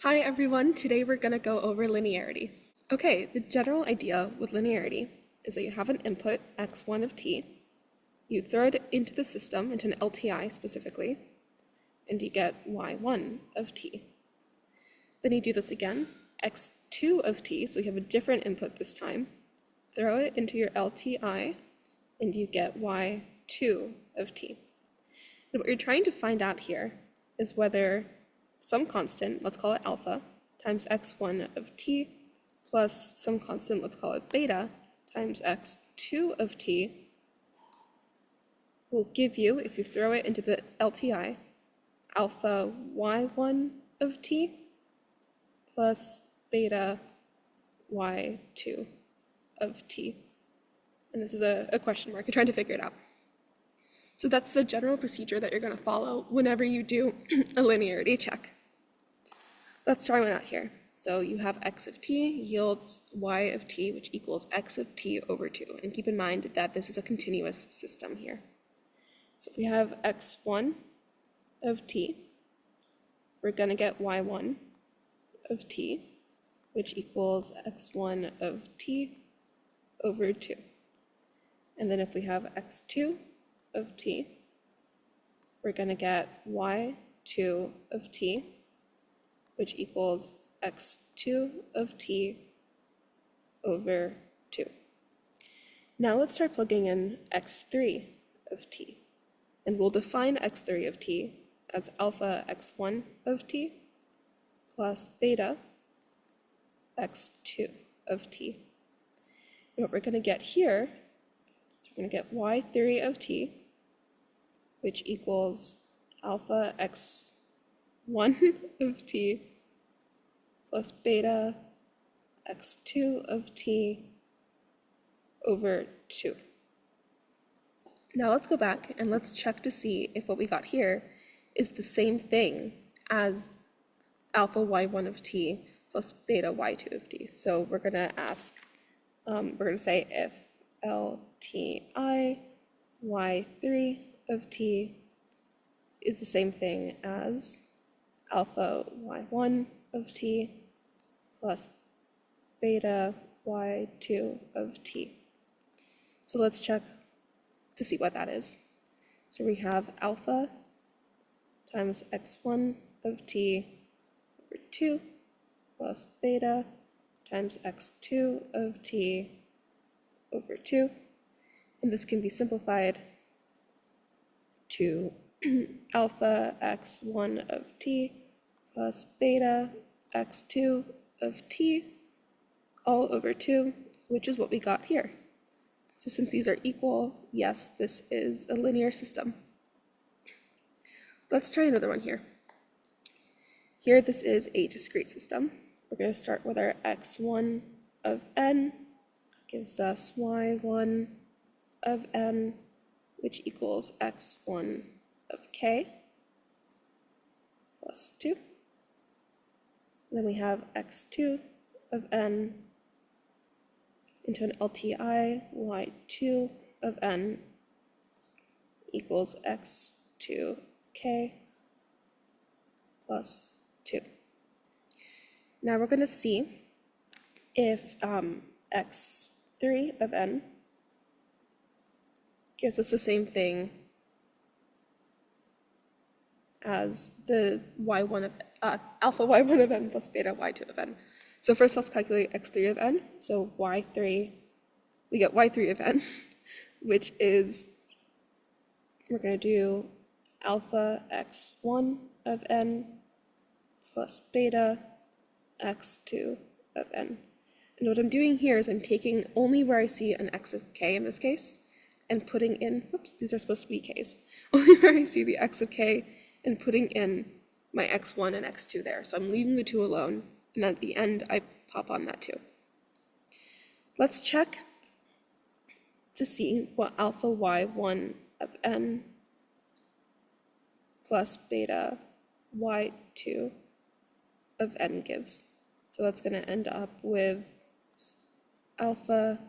Hi everyone, today we're going to go over linearity. Okay, the general idea with linearity is that you have an input, x1 of t, you throw it into the system, into an LTI specifically, and you get y1 of t. Then you do this again, x2 of t, so you have a different input this time, throw it into your LTI, and you get y2 of t. And what you're trying to find out here is whether some constant, let's call it alpha, times x1 of t, plus some constant, let's call it beta, times x2 of t, will give you, if you throw it into the LTI, alpha y1 of t plus beta y2 of t. And this is a question mark. You're trying to figure it out. So that's the general procedure that you're going to follow whenever you do a linearity check. Let's try one out here. So you have x of t yields y of t, which equals x of t over 2. And keep in mind that this is a continuous system here. So if we have x1 of t, we're going to get y1 of t, which equals x1 of t over 2. And then if we have x2 of t, we're going to get y2 of t, which equals x2 of t over 2. Now let's start plugging in x3 of t. And we'll define x3 of t as alpha x1 of t plus beta x2 of t. And what we're going to get here is we're going to get y3 of t, which equals alpha x1 of t plus beta x2 of t over 2. Now let's go back and let's check to see if what we got here is the same thing as alpha y1 of t plus beta y2 of t. So we're going to ask, we're going to say if LTI y3 of t is the same thing as alpha y1 of t plus beta y2 of t. So let's check to see what that is. So we have alpha times x1 of t over 2 plus beta times x2 of t over 2. And this can be simplified to alpha x1 of t plus beta x2 of t all over 2, which is what we got here. So since these are equal, yes, this is a linear system. Let's try another one here. Here, this is a discrete system. We're going to start with our x1 of n, gives us y1 of n, which equals x1 of k plus 2. Then we have x2 of n into an LTI y2 of n equals x2 of k plus 2. Now we're going to see if x3 of n gives us the same thing as the y1 of alpha y1 of n plus beta y2 of n. So first let's calculate x3 of n. So y3, we get y3 of n, which is, we're going to do alpha x1 of n plus beta x2 of n. And what I'm doing here is I'm taking only where I see an x of k in this case, and putting in, whoops, these are supposed to be k's, only where I see the x of k, and putting in my x1 and x2 there. So I'm leaving the 2 alone, and at the end I pop on that 2. Let's check to see what alpha y1 of n plus beta y2 of n gives. So that's going to end up with alpha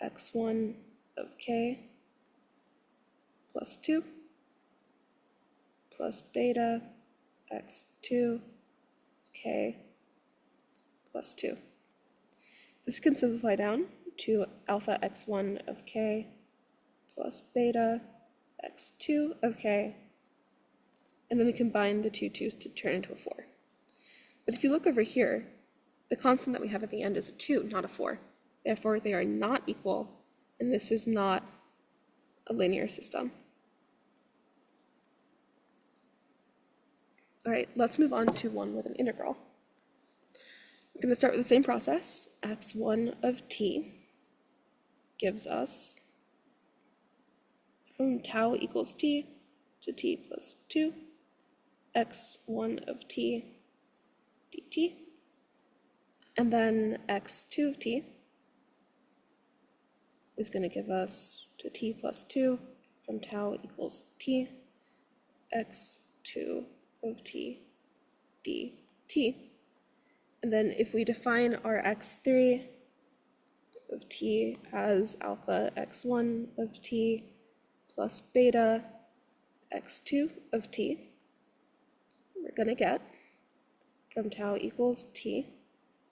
x1 of k plus 2 plus beta x2 k plus 2. This can simplify down to alpha x1 of k plus beta x2 of k, and then we combine the two 2's to turn into a 4. But if you look over here, the constant that we have at the end is a 2, not a 4. Therefore, they are not equal, and this is not a linear system. All right, let's move on to one with an integral. We're going to start with the same process. x1 of t gives us from tau equals t to t plus 2, x1 of t dt, and then x2 of t is going to give us to t plus 2 from tau equals t, x2 of t dt. And then if we define our x3 of t as alpha x1 of t plus beta x2 of t, we're going to get from tau equals t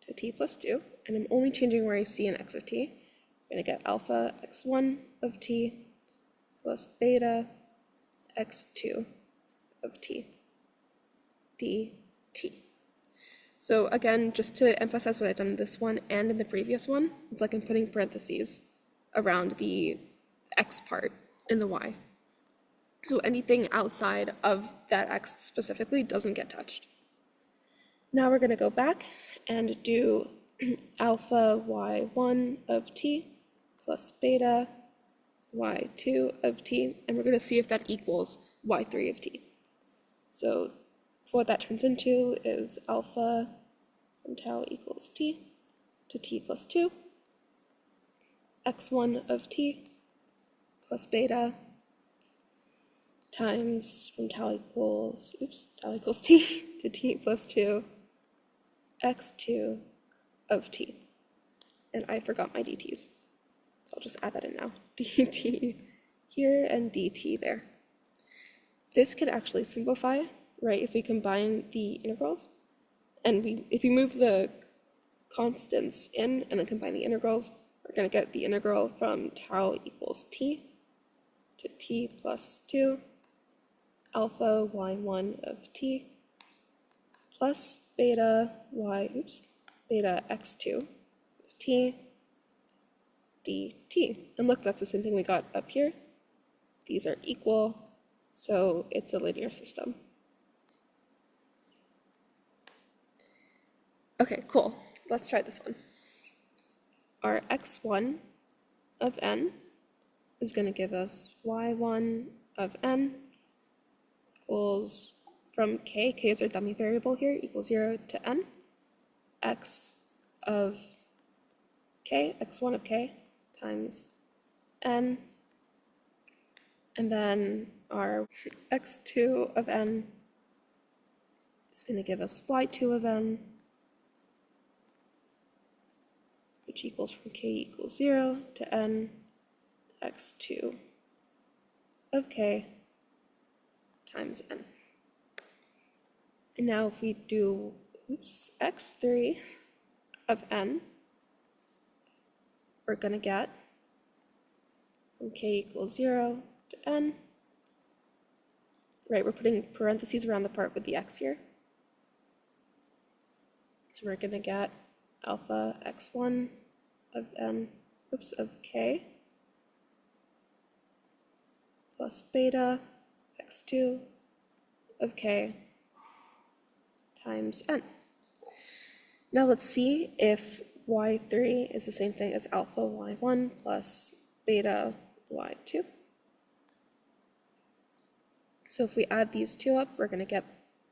to t plus 2, and I'm only changing where I see an x of t. We're going to get alpha x1 of t plus beta x2 of t dt. So again, just to emphasize what I've done in this one and in the previous one, it's like I'm putting parentheses around the x part in the y. So anything outside of that x specifically doesn't get touched. Now we're going to go back and do alpha y1 of t plus beta y2 of t, and we're going to see if that equals y3 of t. So what that turns into is alpha from tau equals t to t plus 2, x1 of t plus beta times from tau equals t to t plus 2, x2 of t. And I forgot my dt's, so I'll just add that in now. dt here and dt there. This can actually simplify, right, if we combine the integrals. And if we move the constants in and then combine the integrals, we're going to get the integral from tau equals t to t plus 2 alpha y1 of t plus beta x2 of t dt. And look, that's the same thing we got up here. These are equal, so it's a linear system. Okay, cool. Let's try this one. Our x1 of n is going to give us y1 of n equals from k is our dummy variable here, equals 0 to n, x of k, x1 of k times n, and then our x2 of n is going to give us y2 of n, which equals from k equals 0 to n, x2 of k times n. And now if we do x3 of n, we're going to get from k equals 0 to n, right, we're putting parentheses around the part with the x here. So we're going to get alpha x1 of n, of k plus beta x2 of k times n. Now let's see if y3 is the same thing as alpha y1 plus beta y2. So if we add these two up, we're going to get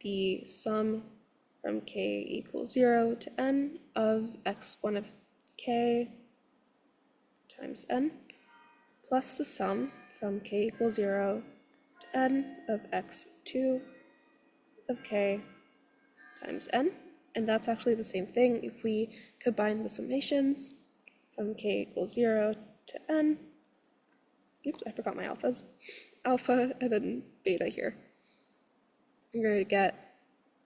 the sum from k equals 0 to n of x1 of k times n plus the sum from k equals 0 to n of x2 of k times n. And that's actually the same thing if we combine the summations from k equals 0 to n. Oops, I forgot my alphas. Alpha and then beta here. I'm going to get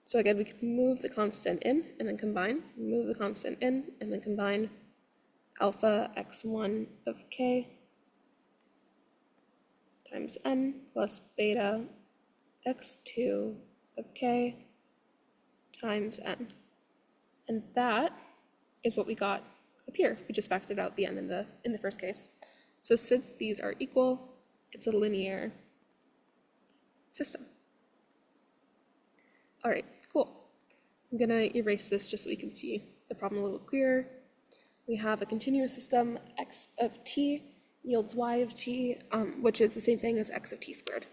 So again, we can move the constant in and then combine, move the constant in and then combine alpha x1 of k times n plus beta x2 of k times n. And that is what we got up here. We just factored out the n in the first case. So since these are equal, it's a linear system. All right, cool. I'm gonna erase this just so we can see the problem a little clearer. We have a continuous system, x of t yields y of t, which is the same thing as x of t squared.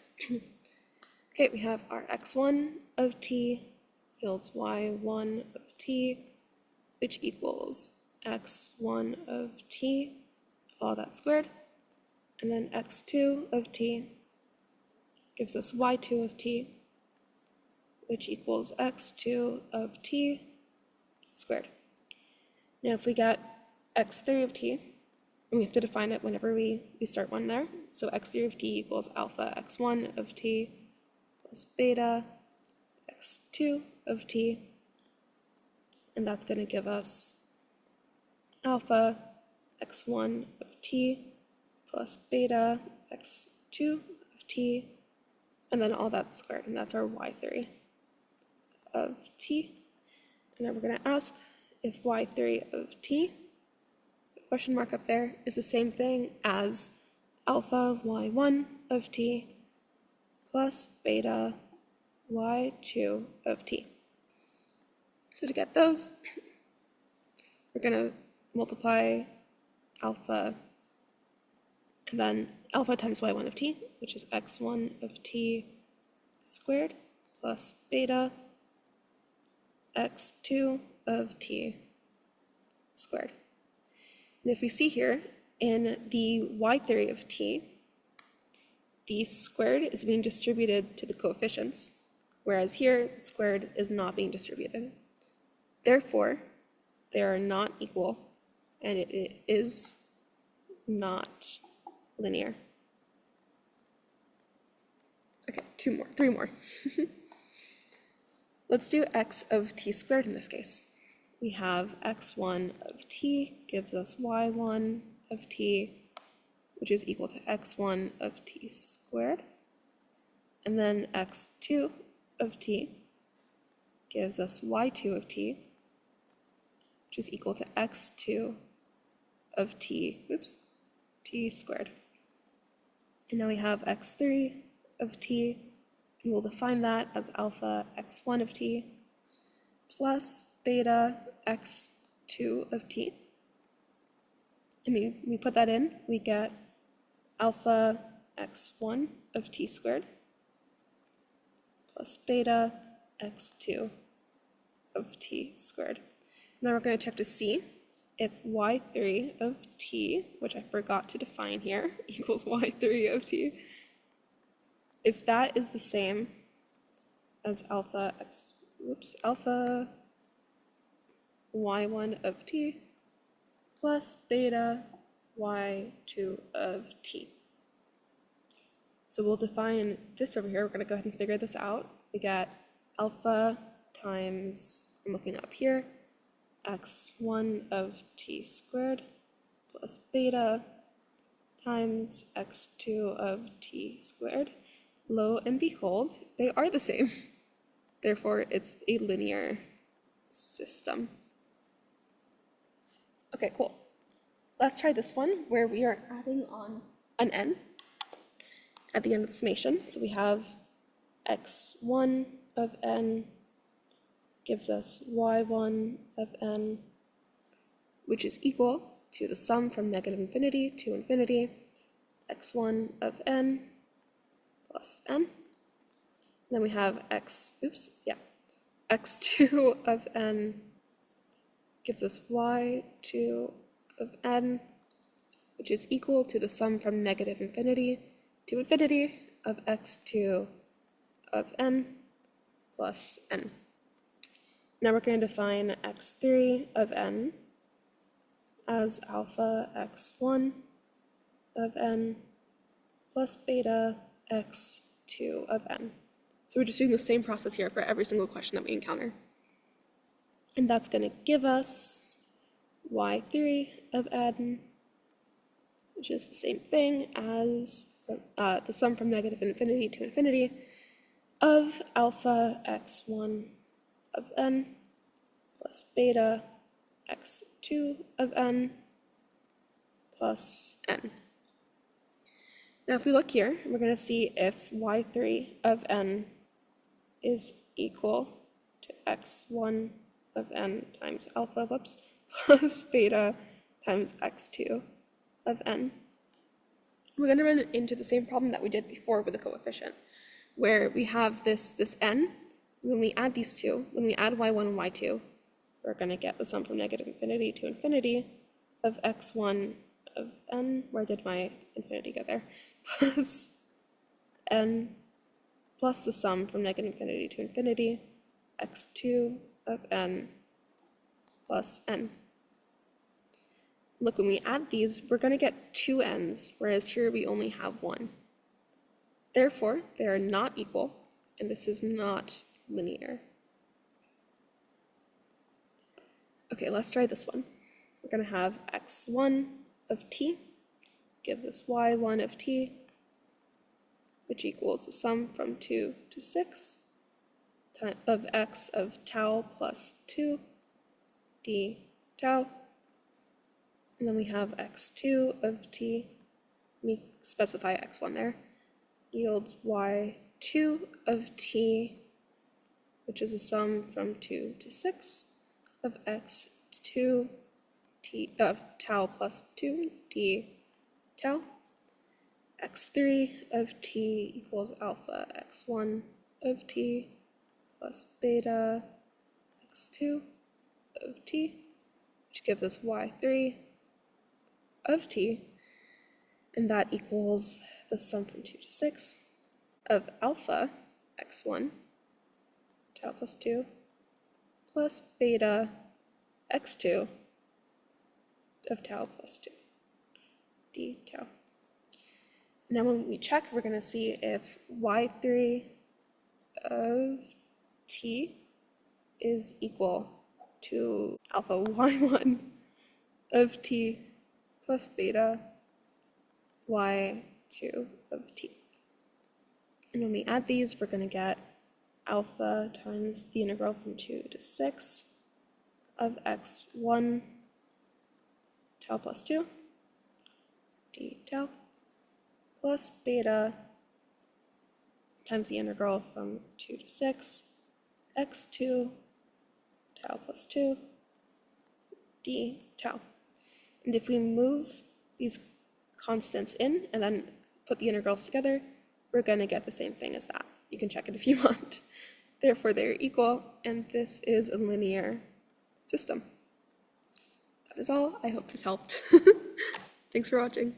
Okay, we have our x1 of t yields y1 of t, which equals x1 of t, all that squared, and then x2 of t gives us y2 of t, which equals x2 of t squared. Now if we get x3 of t, and we have to define it whenever we start one there, so x3 of t equals alpha x1 of t plus beta x2 of t, and that's going to give us alpha x1 of t plus beta x2 of t, and then all that squared, and that's our y3 of t. And then we're going to ask if y3 of t, the question mark up there, is the same thing as alpha y1 of t plus beta y2 of t. So to get those, we're going to multiply alpha and then alpha times y1 of t, which is x1 of t squared, plus beta x2 of t squared. And if we see here, in the y3 of t, the squared is being distributed to the coefficients, whereas here, the squared is not being distributed. Therefore, they are not equal, and it is not linear. Okay, three more. Let's do x of t squared in this case. We have x1 of t gives us y1 of t, which is equal to x1 of t squared. And then x2 of t gives us y2 of t, which is equal to x2 of t, t squared. And now we have x3 of t, and we'll define that as alpha x1 of t plus beta x2 of t. And we put that in, we get alpha x1 of t squared plus beta x2 of t squared. Now we're going to check to see if y3 of t, which I forgot to define here, equals y3 of t, if that is the same as alpha y1 of t plus beta y2 of t. So we'll define this over here. We're going to go ahead and figure this out. We get alpha times, I'm looking up here, x1 of t squared plus beta times x2 of t squared. Lo and behold, they are the same. Therefore, it's a linear system. Okay, cool. Let's try this one where we are adding on an n at the end of the summation. So we have x1 of n gives us y1 of n, which is equal to the sum from negative infinity to infinity, x1 of n plus n. And then we have x2 of n gives us y2 of n, which is equal to the sum from negative infinity to infinity of x2 of n plus n. Now we're going to define x3 of n as alpha x1 of n plus beta x2 of n. So we're just doing the same process here for every single question that we encounter. And that's going to give us y3 of n, which is the same thing as the sum from negative infinity to infinity of alpha x1 of n plus beta x2 of n plus n. Now if we look here, we're going to see if y3 of n is equal to x1 of n times alpha, plus beta times x2 of n. We're going to run into the same problem that we did before with the coefficient, where we have this n. When we add these two, when we add y1 and y2, we're going to get the sum from negative infinity to infinity of x1 of n, where did my infinity go there, plus n, plus the sum from negative infinity to infinity, x2 of n plus n. Look, when we add these, we're going to get two n's, whereas here we only have one. Therefore, they are not equal, and this is not linear. Okay, let's try this one. We're going to have x1 of t gives us y1 of t, which equals the sum from 2 to 6 of x of tau plus 2 d tau. And then we have x2 of t, we specify x1 there, yields y2 of t, which is a sum from 2 to 6 of x2 t of tau plus 2 d tau. x3 of t equals alpha x1 of t plus beta x2 of t, which gives us y3 of t, and that equals the sum from 2 to 6 of alpha x1 tau plus 2 plus beta x2 of tau plus 2 d tau. Now when we check, we're going to see if y3 of t is equal to alpha y1 of t plus beta y2 of t. And when we add these, we're going to get alpha times the integral from 2 to 6 of x1 tau plus 2 d tau plus beta times the integral from 2 to 6 x2 tau plus 2 d tau. And if we move these constants in and then put the integrals together, we're going to get the same thing as that. You can check it if you want. Therefore, they're equal, and this is a linear system. That is all. I hope this helped. Thanks for watching.